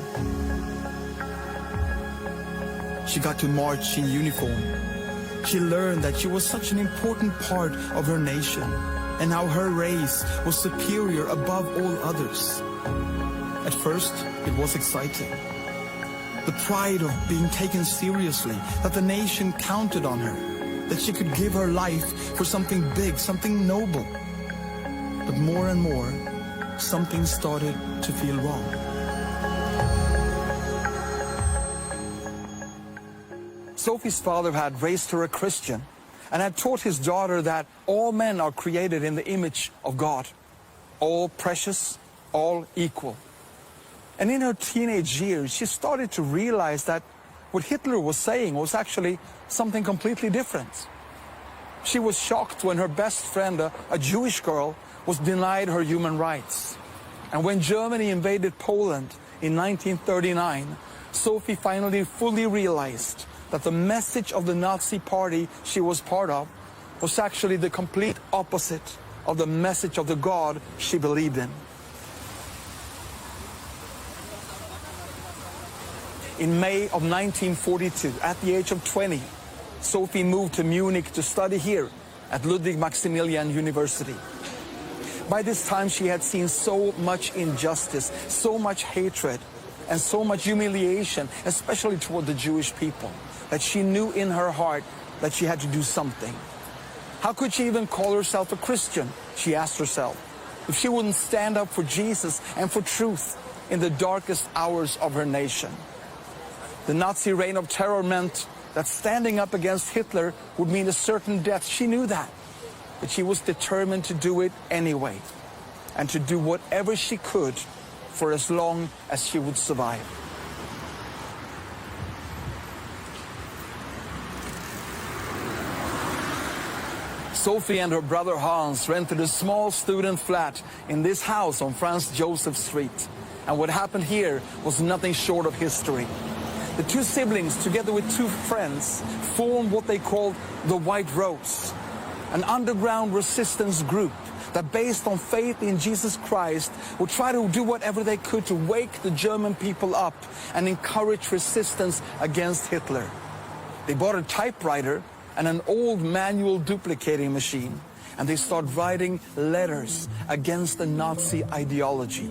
Speaker 3: she got to march in uniform. She learned that she was such an important part of her nation and how her race was superior above all others. At first, it was exciting. The pride of being taken seriously, that the nation counted on her, that she could give her life for something big, something noble. But more and more, something started to feel wrong. Sophie's father had raised her a Christian and had taught his daughter that all men are created in the image of God, all precious, all equal. And in her teenage years, she started to realize that what Hitler was saying was actually something completely different. She was shocked when her best friend, a Jewish girl, was denied her human rights. And when Germany invaded Poland in 1939, Sophie finally fully realized that the message of the Nazi party she was part of was actually the complete opposite of the message of the God she believed in. In May of 1942, at the age of 20, Sophie moved to Munich to study here at Ludwig Maximilian University. By this time, she had seen so much injustice, so much hatred, and so much humiliation, especially toward the Jewish people, that she knew in her heart that she had to do something. How could she even call herself a Christian, she asked herself, if she wouldn't stand up for Jesus and for truth in the darkest hours of her nation? The Nazi reign of terror meant that standing up against Hitler would mean a certain death. She knew that, but she was determined to do it anyway, and to do whatever she could for as long as she would survive. Sophie and her brother Hans rented a small student flat in this house on Franz Joseph Street. And what happened here was nothing short of history. The two siblings, together with two friends, formed what they called the White Rose, an underground resistance group that, based on faith in Jesus Christ, would try to do whatever they could to wake the German people up and encourage resistance against Hitler. They bought a typewriter and an old manual duplicating machine, and they started writing letters against the Nazi ideology.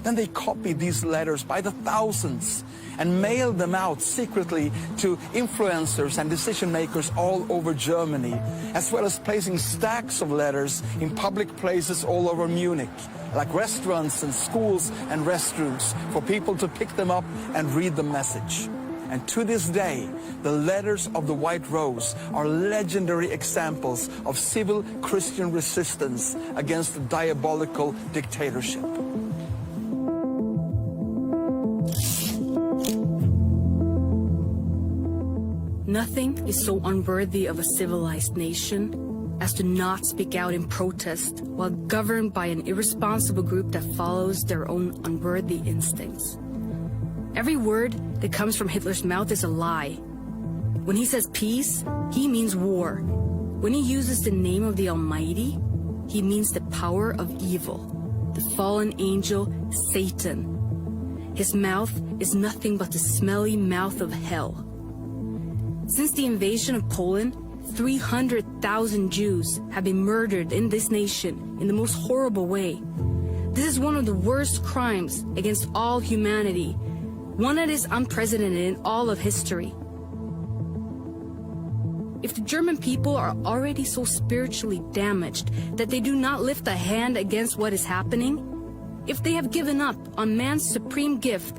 Speaker 3: Then they copied these letters by the thousands and mailed them out secretly to influencers and decision makers all over Germany, as well as placing stacks of letters in public places all over Munich, like restaurants and schools and restrooms, for people to pick them up and read the message. And to this day, the letters of the White Rose are legendary examples of civil Christian resistance against the diabolical dictatorship.
Speaker 4: Nothing is so unworthy of a civilized nation as to not speak out in protest while governed by an irresponsible group that follows their own unworthy instincts. Every word that comes from Hitler's mouth is a lie. When he says peace, he means war. When he uses the name of the Almighty, he means the power of evil, the fallen angel, Satan. His mouth is nothing but the smelly mouth of hell. Since the invasion of Poland, 300,000 Jews have been murdered in this nation in the most horrible way. This is one of the worst crimes against all humanity, one that is unprecedented in all of history. If the German people are already so spiritually damaged that they do not lift a hand against what is happening, if they have given up on man's supreme gift,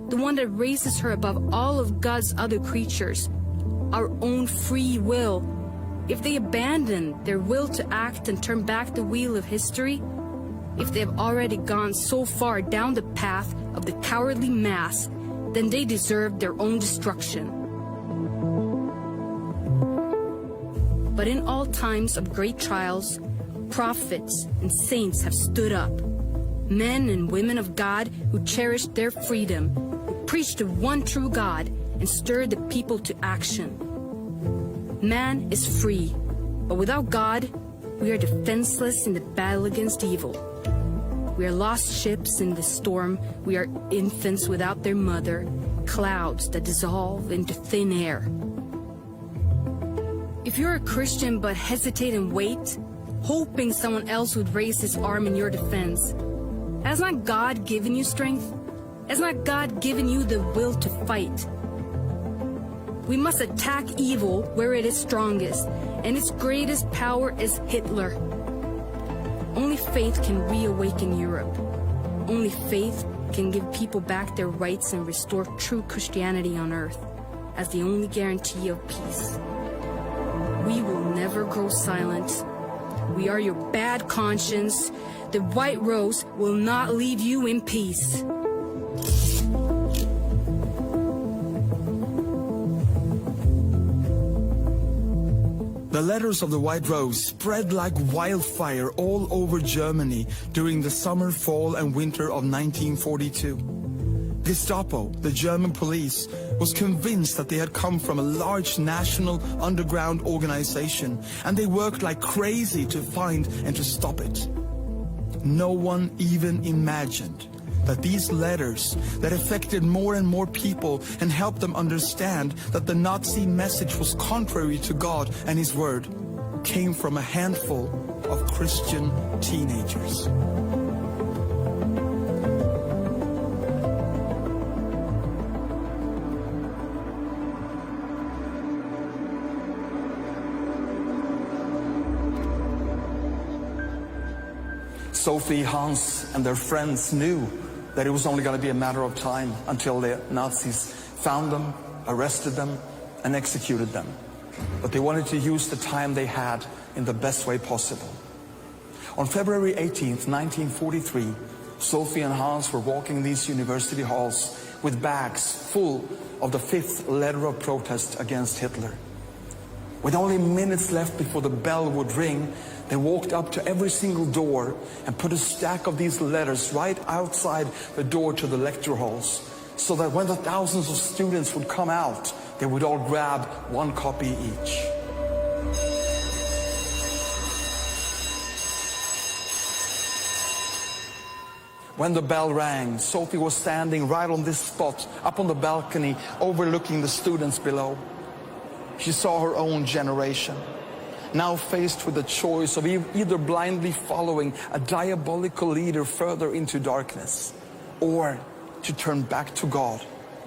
Speaker 4: the one that raises her above all of God's other creatures, our own free will, if they abandon their will to act and turn back the wheel of history, if they have already gone so far down the path of the cowardly mass, then they deserve their own destruction. But in all times of great trials, prophets and saints have stood up, men and women of God who cherished their freedom, who preached the one true God, and stirred the people to action. Man is free, but without God, we are defenseless in the battle against evil. We are lost ships in the storm. We are infants without their mother, clouds that dissolve into thin air. If you're a Christian but hesitate and wait, hoping someone else would raise his arm in your defense, has not God given you strength? Has not God given you the will to fight? We must attack evil where it is strongest, and its greatest power is Hitler. Only faith can reawaken Europe. Only faith can give people back their rights and restore true Christianity on earth as the only guarantee of peace. We will never grow silent. We are your bad conscience. The White Rose will not leave you in peace.
Speaker 3: The letters of the White Rose spread like wildfire all over Germany during the summer, fall, and winter of 1942. Gestapo, the German police, was convinced that they had come from a large national underground organization, and they worked like crazy to find and to stop it. No one even imagined that these letters that affected more and more people and helped them understand that the Nazi message was contrary to God and His Word came from a handful of Christian teenagers. Sophie, Hans, and their friends knew that it was only going to be a matter of time until the Nazis found them, arrested them, and executed them. But they wanted to use the time they had in the best way possible. On February 18th, 1943, Sophie and Hans were walking these university halls with bags full of the 5th letter of protest against Hitler. With only minutes left before the bell would ring, they walked up to every single door and put a stack of these letters right outside the door to the lecture halls, so that when the thousands of students would come out, they would all grab one copy each. When the bell rang, Sophie was standing right on this spot, up on the balcony, overlooking the students below. She saw her own generation, now faced with the choice of either blindly following a diabolical leader further into darkness, or to turn back to God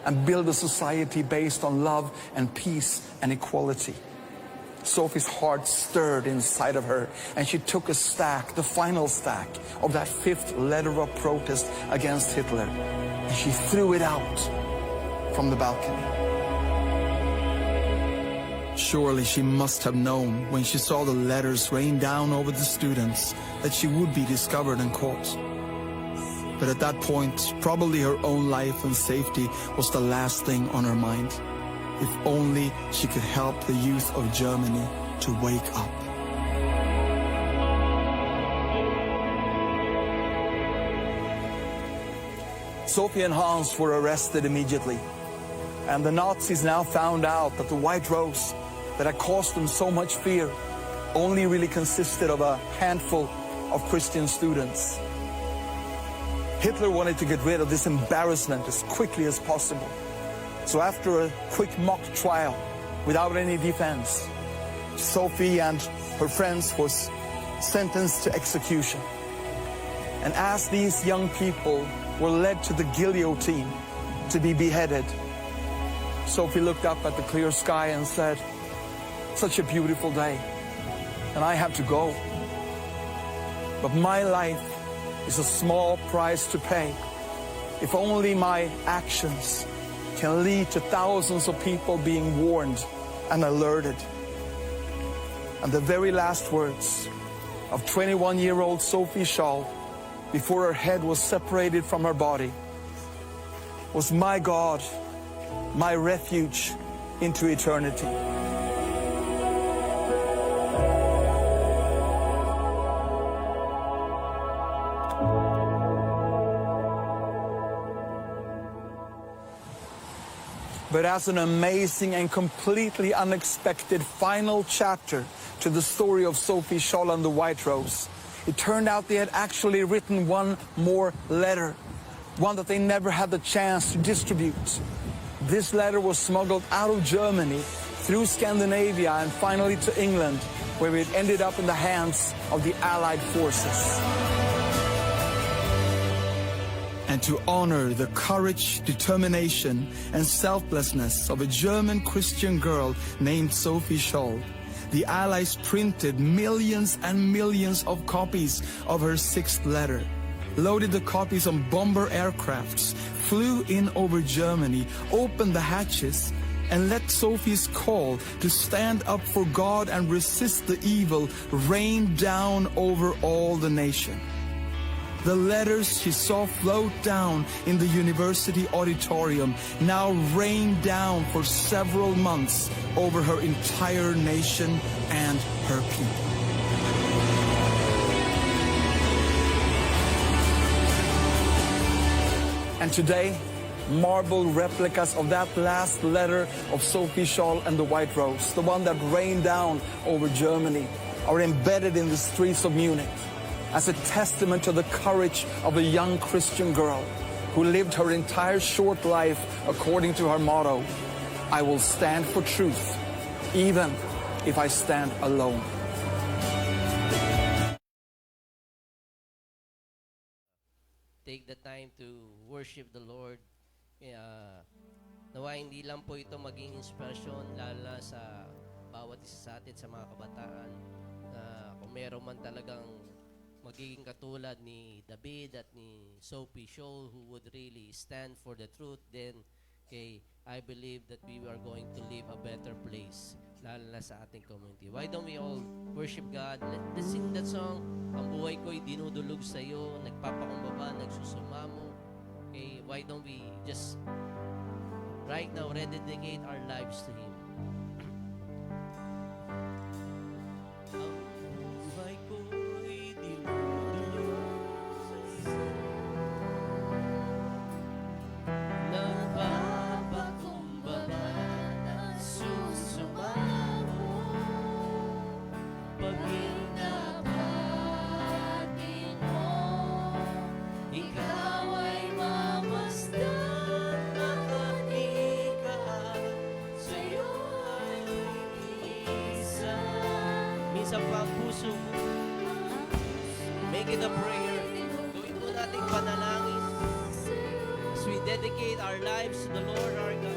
Speaker 3: and build a society based on love and peace and equality. Sophie's heart stirred inside of her, and she took a stack, the final stack, of that 5th letter of protest against Hitler, and she threw it out from the balcony. Surely she must have known when she saw the letters rain down over the students that she would be discovered and caught. But at that point, probably her own life and safety was the last thing on her mind. If only she could help the youth of Germany to wake up. Sophie and Hans were arrested immediately, and the Nazis now found out that the White Rose that had caused them so much fear only really consisted of a handful of Christian students. Hitler wanted to get rid of this embarrassment as quickly as possible. So after a quick mock trial, without any defense, Sophie and her friends was sentenced to execution. And as these young people were led to the guillotine to be beheaded, Sophie looked up at the clear sky and said, "Such a beautiful day, and I have to go. But my life is a small price to pay if only my actions can lead to thousands of people being warned and alerted." And the very last words of 21-year-old Sophie Scholl, before her head was separated from her body, was, "My God, my refuge into eternity." But as an amazing and completely unexpected final chapter to the story of Sophie Scholl and the White Rose, It turned out they had actually written one more letter, one that they never had the chance to distribute. This letter was smuggled out of Germany, through Scandinavia, and finally to England, where it ended up in the hands of the Allied forces. And to honor the courage, determination, and selflessness of a German Christian girl named Sophie Scholl, the Allies printed millions and millions of copies of her sixth letter, loaded the copies on bomber aircrafts, flew in over Germany, opened the hatches, and let Sophie's call to stand up for God and resist the evil rain down over all the nation. The letters she saw float down in the university auditorium now rain down for several months over her entire nation and her people. And today, marble replicas of that last letter of Sophie Scholl and the White Rose, the one that rained down over Germany, are embedded in the streets of Munich as a testament to the courage of a young Christian girl who lived her entire short life according to her motto, I will stand for truth, even if I stand alone.
Speaker 2: Take the time to worship the Lord. Nawa hindi lang po ito maging inspirasyon lalo na sa bawat isa sa atin, sa mga kabataan, na kung meron man talagang magiging katulad ni David at ni Sophie Scholl who would really stand for the truth, then I believe that we are going to live a better place, lalo na sa ating community. Why don't we all worship God? Let's sing that song, Ang buhay ko'y dinudulog sa iyo, nagpapakumbaba, nagsusumamo. Why don't we just right now rededicate our lives to Him? Make it a prayer. Gawin po natin panalangin as we dedicate our lives to the Lord our God.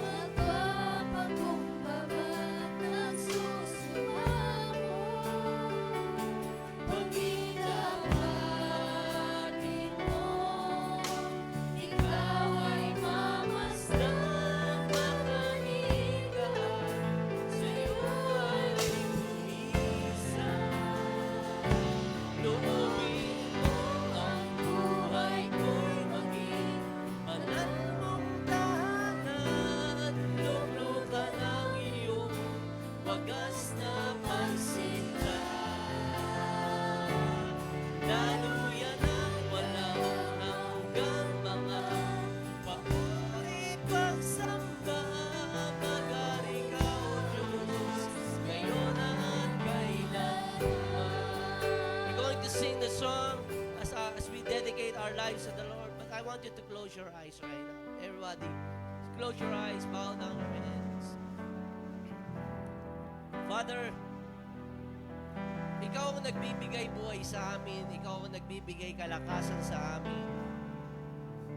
Speaker 2: Our lives to the Lord, but I want you to close your eyes right now. Everybody, close your eyes, bow down your heads. Father, Ikaw ang nagbibigay buhay sa amin, Ikaw ang nagbibigay kalakasan sa amin.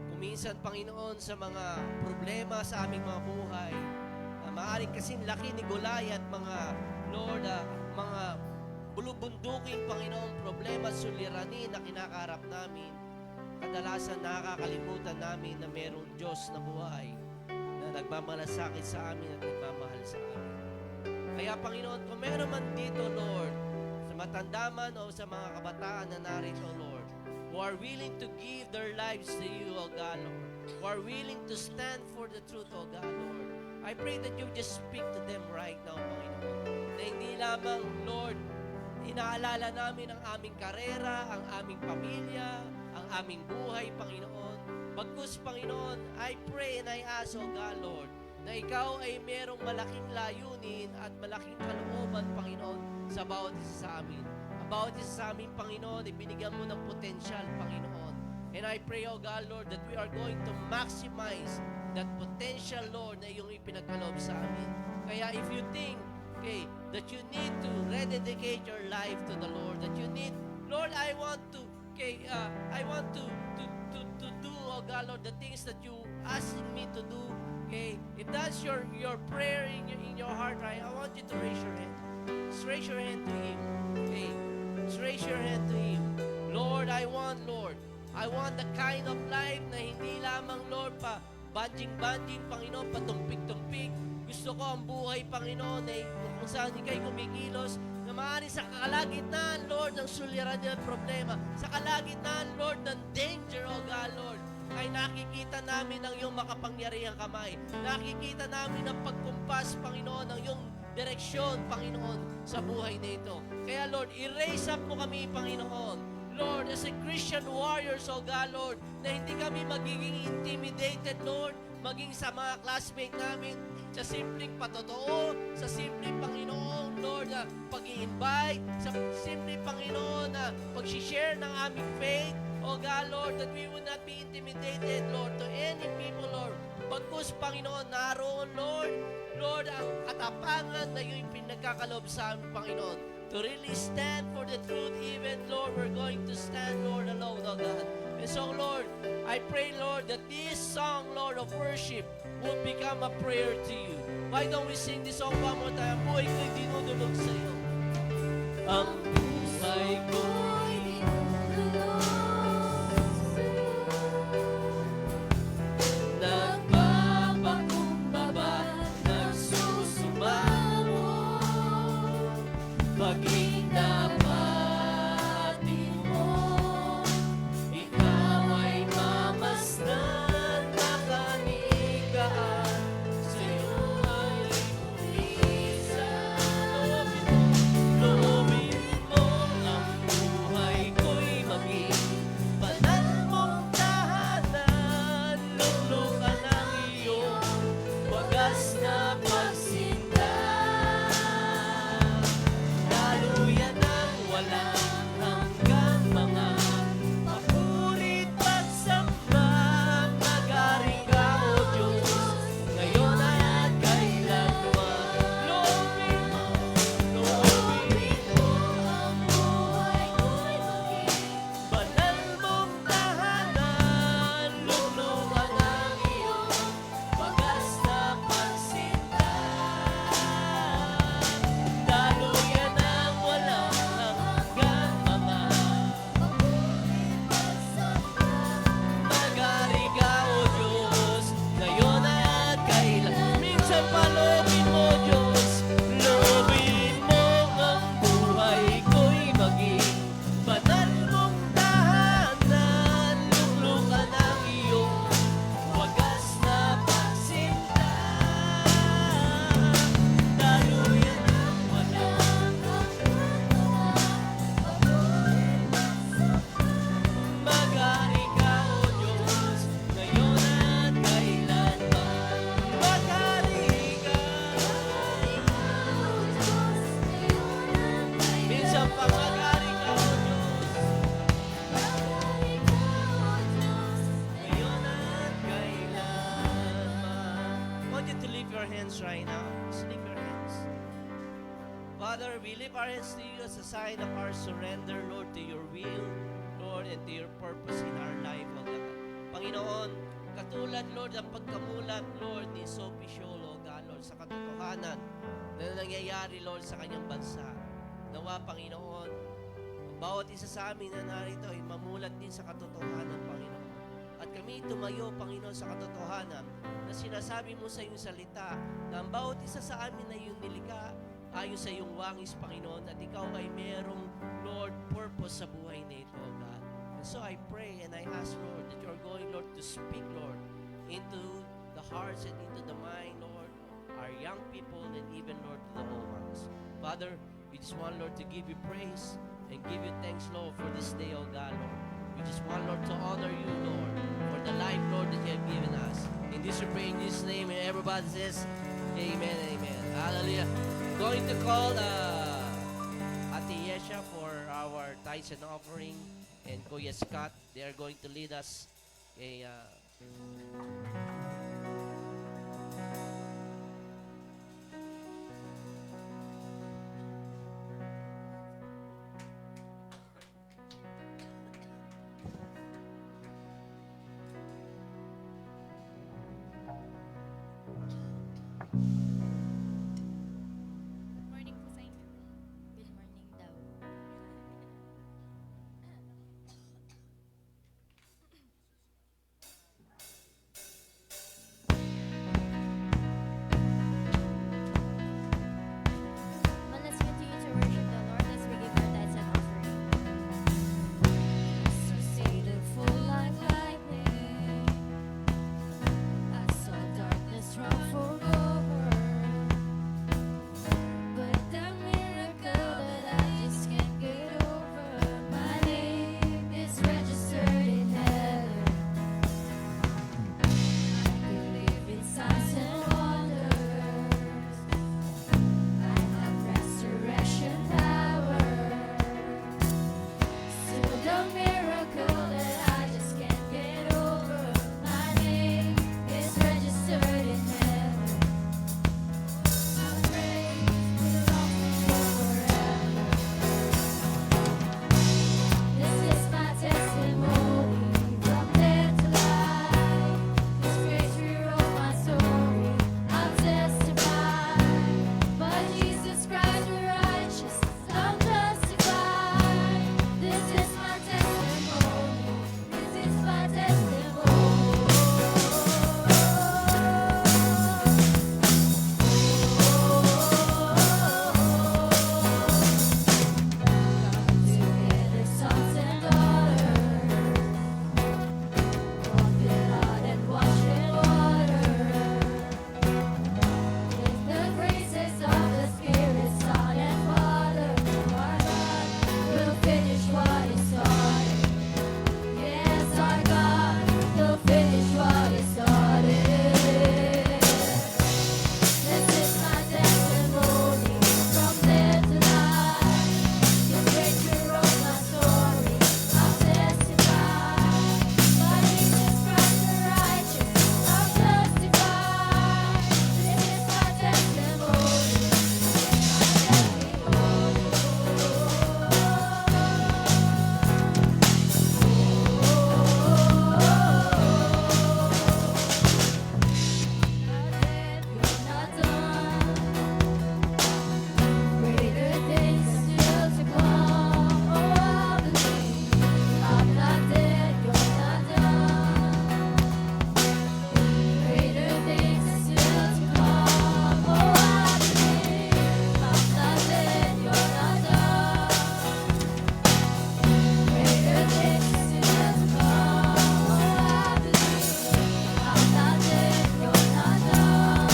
Speaker 2: Kuminsan, Panginoon, sa mga problema sa aming mga buhay, maaaring kasing laki ni Goliath, mga Lord, mga bulubunduking, Panginoon, problema, suliranin na kinakaharap namin. Kadalasan nakakalimutan namin na mayroong Diyos na buhay na nagmamalasakit sa amin at nagmamahal sa amin. Kaya Panginoon, kung meron man dito, Lord, sa matanda man o sa mga kabataan na narito, Lord, who are willing to give their lives to you, O God, Lord, who are willing to stand for the truth, O God, Lord, I pray that you just speak to them right now, Panginoon, na hindi lamang, Lord, inaalala namin ang aming karera, ang aming pamilya, ang aming buhay, Panginoon. Bagkus, Panginoon, I pray and I ask, O God, Lord, na Ikaw ay merong malaking layunin at malaking kalooban, Panginoon, sa bawat isa sa amin. Ang bawat isa sa amin, Panginoon, ibinigyan mo ng potential, Panginoon. And I pray, O God, Lord, that we are going to maximize that potential, Lord, na iyong ipinagkaloob sa amin. Kaya if you think, okay, that you need to rededicate your life to the Lord, that you need, Lord, I want to do, oh God, Lord, the things that you asking me to do. Okay, if that's your prayer in your heart, right? I want you to raise your hand. Just raise your hand to Him. Okay, just raise your hand to Him. Lord, I want the kind of life na hindi lamang, Lord, pa banjing-banjing, Panginoon, patumpik-tumpik. Gusto ko ang buhay, Panginoon, ay kung saan ika'y kumikilos, na maaari sa kalagitnaan, Lord, ng suliranin at problema, sa kalagitnaan, Lord, ng danger, O God, Lord, ay nakikita namin ang iyong makapangyarihang kamay. Nakikita namin ang pagkumpas, Panginoon, ang iyong direksyon, Panginoon, sa buhay na ito. Kaya, Lord, i-raise up mo kami, Panginoon. Lord, as a Christian warriors, O God, Lord, na hindi kami magiging intimidated, Lord, maging sa mga classmate namin, sa simpleng patotoo, sa simpleng Panginoon, Lord, na pag-i-invite, sa simpleng Panginoon, na pag-share ng aming faith, O God, Lord, that we will not be intimidated, Lord, to any people, Lord. Bagkus, Panginoon, naroon, Lord, ang katapangan na yung pinagkakaloob sa amin, Panginoon, to really stand for the truth, even, Lord, we're going to stand, Lord, alone, O God. And so, Lord, I pray, Lord, that this song, Lord, of worship will become a prayer to you. Why don't we sing this song one more time? Ang buhay ko'y dinudulog sa iyo. Ang buhay ko'y nagpapakumbaba, nagsusumamo, paging napati mo, ikaw ay mamasdan, makanikaan, sa'yo ay umisan. Loobin mo ang buhay ko'y maging banal mong tahanan, luklukan ang iyong wagas na pagsinta. Daluyan ang walang hanggang mga papurit pagsamba, magaling ka, O Diyos, ngayon at kailanman. Loobin mo ang buhay ko'y maging banal mong tahanan, luklukan ang iyong wagas na pagsinta. Daluyan ang walang hanggang mga magaling ka, O Diyos, ngayon at kailan. Minsan palobin mo, Diyos, loobin mo ang buhay ko'y maging banal mong tahanan, luklukan ang iyong wagas na pagsinta. Daluyan ang walang magaling ka, O Diyos, ngayon at kailanman. Magaling ka. Minsan pa magaling ka, O Diyos, ngayon at kailanman. I want you to lift your hands right now. Just lift your hands. Father, we lift our hands to you as a sign of our surrender, Lord, to your will, Lord, and to your purpose in our life, O God. Panginoon, katulad, Lord, ang pagkamulat, Lord, ni Sophie Scholl, O God, Lord, sa katotohanan na nangyayari, Lord, sa kanyang bansa. Nawa, Panginoon, ang bawat isa sa amin na narito ay mamulat din sa katotohanan, Panginoon. At kami tumayo, Panginoon, sa katotohanan na sinasabi mo sa iyong salita na ang bawat isa sa amin na iyong nilikha ayon sa iyong wangis, Panginoon, at ikaw ay merong, Lord, purpose sa buhay na ito, O God. And so I pray and I ask, Lord, that you are going, Lord, to speak, Lord, into the hearts and into the mind, Lord, our young people and even, Lord, to the old ones. Father, we just want, Lord, to give you praise and give you thanks, Lord, for this day, O God, Lord. We just want, Lord, to honor you, Lord, for the life, Lord, that you have given us. In this we pray in Jesus' name, and everybody says, Amen, amen. Hallelujah. Going to call Ate Yesha for our tithes and offering. And Kuya Scott, they are going to lead us. Okay,
Speaker 5: Morning po sa inyo. Good morning daw. Well, let's continue to worship the Lord as we give our tithes and offering. Succeeded full like lightning. I saw darkness run for cover. But the miracle that I just can't get over. My name is registered in heaven. I believe in signs and wonders. I have resurrection power. Still the miracle that I just can't get over. My name is registered in heaven. My praise belongs to you forever. This is my testimony from death to life. His grace rewrote my story. I'll testify. By Jesus Christ we're righteous. I'm justified. This is my testimony. This is my together, sons and daughters, walk blood and wash in water. With the graces of the Spirit, Son and Father, our God will finish what He started. Yes, our God will finish what He started. This is my testimony from death to life. His grace rewrote my story. I'll testify. By Jesus Christ the righteous, I'm justified. This is my testimony. You're not done. Greater things are still to come. Oh, I believe I'm not dead. You're not done. Greater things are still to come. Oh, I believe I'm not dead. You're not done. Greater things are still to come. Oh, I believe I'm not dead. You're not done.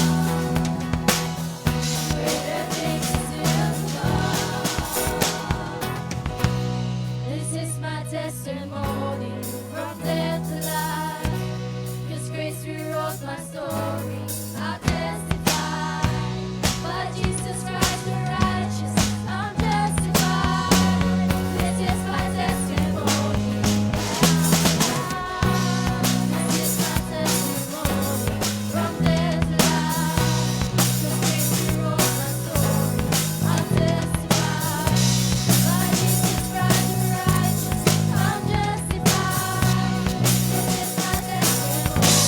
Speaker 5: Greater things are still to come. This is my testimony from death to life. 'Cause grace rewrote my story. I'll testify. By Jesus Christ the righteous, I'm justified. This is my testimony. This is my testimony from death to life. 'Cause grace rewrote my story. I'll testify. By Jesus Christ the righteous, I'm justified. This is my testimony.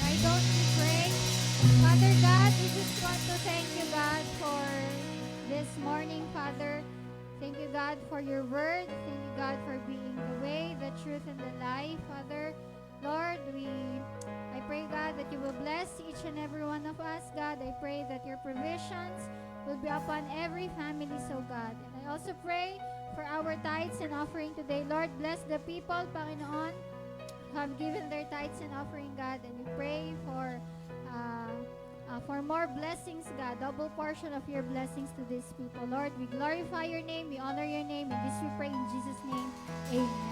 Speaker 1: Why don't we pray? Father God, we just want to thank you, God, for this morning, Father. Thank you, God, for your word. Thank you, God, for being the way, the truth, and the life, Father. Lord, I pray, God, that you will bless each and every one of us, God. I pray that your provisions will be upon every family, so God. And I also pray for our tithes and offering today. Lord, bless the people, Panginoon, who have given their tithes and offering, God. And we pray for for more blessings, God, double portion of your blessings to these people. Lord, we glorify your name, we honor your name, and this we pray in Jesus' name. Amen.